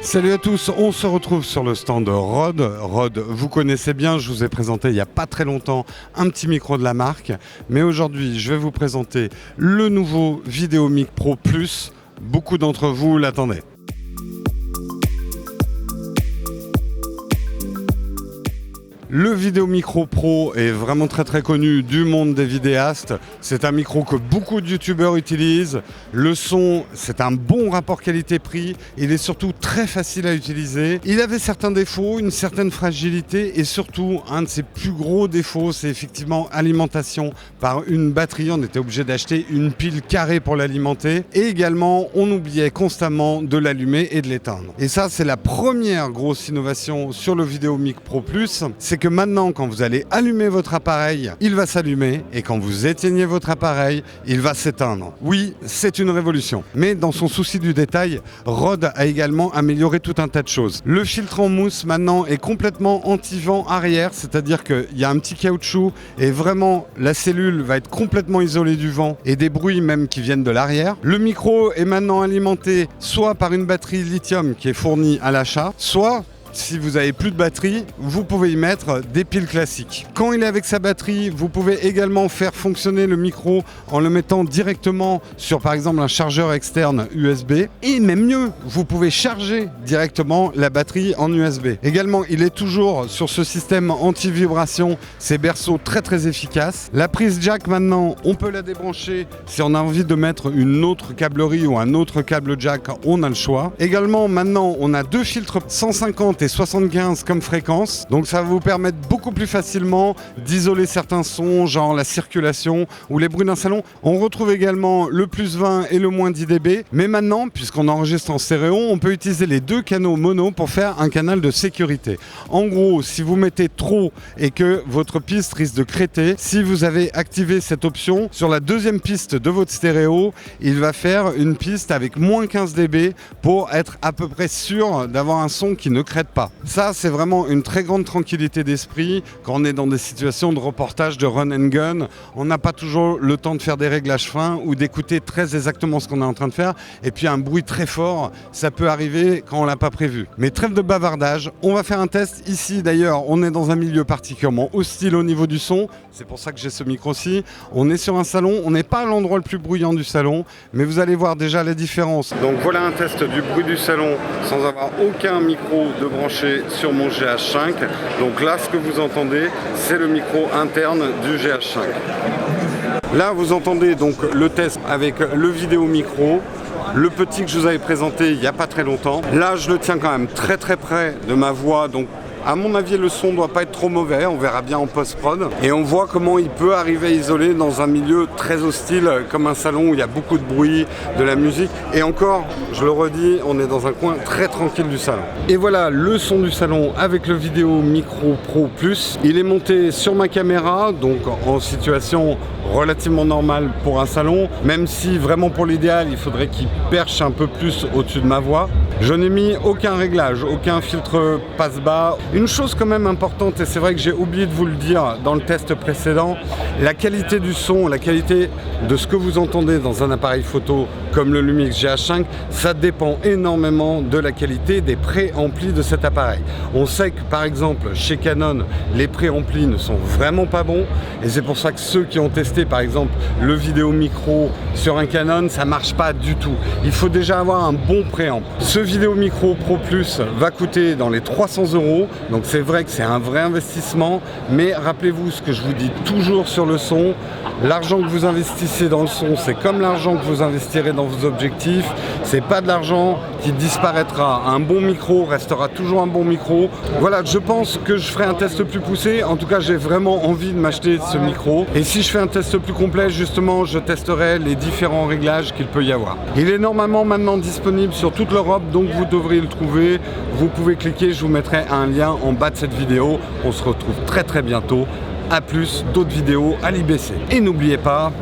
Salut à tous, on se retrouve sur le stand de Rode. Rode, vous connaissez bien, je vous ai présenté il n'y a pas très longtemps un petit micro de la marque. Mais aujourd'hui, je vais vous présenter le nouveau VideoMic Pro Plus. Beaucoup d'entre vous l'attendaient. Le VideoMic Pro est vraiment très connu du monde des vidéastes. C'est un micro que beaucoup de youtubeurs utilisent. Le son, c'est un bon rapport qualité-prix. Il est surtout très facile à utiliser. Il avait certains défauts, une certaine fragilité et surtout, un de ses plus gros défauts, c'est effectivement alimentation par une batterie. On était obligé d'acheter une pile carrée pour l'alimenter. Et également, on oubliait constamment de l'allumer et de l'éteindre. Et ça, c'est la première grosse innovation sur le VideoMic Pro Plus. C'est que maintenant, quand vous allez allumer votre appareil, il va s'allumer et quand vous éteignez votre appareil, il va s'éteindre. Oui, c'est une révolution. Mais dans son souci du détail, Rode a également amélioré tout un tas de choses. Le filtre en mousse maintenant est complètement anti-vent arrière, c'est-à-dire qu'il y a un petit caoutchouc et vraiment la cellule va être complètement isolée du vent et des bruits même qui viennent de l'arrière. Le micro est maintenant alimenté soit par une batterie lithium qui est fournie à l'achat, soit si vous n'avez plus de batterie, vous pouvez y mettre des piles classiques. Quand il est avec sa batterie, vous pouvez également faire fonctionner le micro en le mettant directement sur par exemple un chargeur externe USB. Et même mieux, vous pouvez charger directement la batterie en USB. Également, il est toujours sur ce système anti-vibration, ces berceaux très efficaces. La prise jack maintenant, on peut la débrancher si on a envie de mettre une autre câblerie ou un autre câble jack, on a le choix. Également, maintenant, on a deux filtres 150 et 75 comme fréquence, donc ça va vous permettre beaucoup plus facilement d'isoler certains sons, genre la circulation ou les bruits d'un salon. On retrouve également le plus 20 et le moins 10 dB, mais maintenant, puisqu'on enregistre en stéréo, on peut utiliser les deux canaux mono pour faire un canal de sécurité. En gros, si vous mettez trop et que votre piste risque de crêter, si vous avez activé cette option, sur la deuxième piste de votre stéréo, il va faire une piste avec moins 15 dB pour être à peu près sûr d'avoir un son qui ne crête pas. Ça, c'est vraiment une très grande tranquillité d'esprit quand on est dans des situations de reportage, de run and gun. On n'a pas toujours le temps de faire des réglages fins ou d'écouter très exactement ce qu'on est en train de faire. Et puis un bruit très fort, ça peut arriver quand on l'a pas prévu. Mais trêve de bavardage, on va faire un test ici. D'ailleurs, on est dans un milieu particulièrement hostile au niveau du son. C'est pour ça que j'ai ce micro-ci. On est sur un salon, on n'est pas à l'endroit le plus bruyant du salon, mais vous allez voir déjà la différence. Donc voilà un test du bruit du salon sans avoir aucun micro de branché sur mon GH5. Donc là, ce que vous entendez, c'est le micro interne du GH5. Là, vous entendez donc le test avec le VideoMic Pro, le petit que je vous avais présenté il n'y a pas très longtemps. Là, je le tiens quand même très près de ma voix, donc à mon avis, le son ne doit pas être trop mauvais, on verra bien en post-prod. Et on voit comment il peut arriver à isoler dans un milieu très hostile, comme un salon où il y a beaucoup de bruit, de la musique. Et encore, je le redis, on est dans un coin très tranquille du salon. Et voilà le son du salon avec le VideoMic Pro Plus. Il est monté sur ma caméra, donc en situation relativement normale pour un salon, même si vraiment pour l'idéal, il faudrait qu'il perche un peu plus au-dessus de ma voix. Je n'ai mis aucun réglage, aucun filtre passe-bas. Une chose quand même importante, et c'est vrai que j'ai oublié de vous le dire dans le test précédent, la qualité du son, la qualité de ce que vous entendez dans un appareil photo comme le Lumix GH5, ça dépend énormément de la qualité des préamplis de cet appareil. On sait que par exemple chez Canon, les préamplis ne sont vraiment pas bons, et c'est pour ça que ceux qui ont testé par exemple le VideoMic Pro sur un Canon, ça marche pas du tout. Il faut déjà avoir un bon préamp. Ce VideoMic Pro Plus va coûter dans les 300 €, donc c'est vrai que c'est un vrai investissement, mais rappelez-vous ce que je vous dis toujours sur le son, l'argent que vous investissez dans le son, c'est comme l'argent que vous investirez dans vos objectifs, c'est pas de l'argent qui disparaîtra. Un bon micro restera toujours un bon micro. Voilà, je pense que je ferai un test plus poussé, en tout cas j'ai vraiment envie de m'acheter ce micro, et si je fais un test plus complet, justement, je testerai les différents réglages qu'il peut y avoir. Il est normalement maintenant disponible sur toute l'Europe, donc vous devriez le trouver. Vous pouvez cliquer, je vous mettrai un lien en bas de cette vidéo. On se retrouve très bientôt. A plus, d'autres vidéos à l'IBC. Et n'oubliez pas,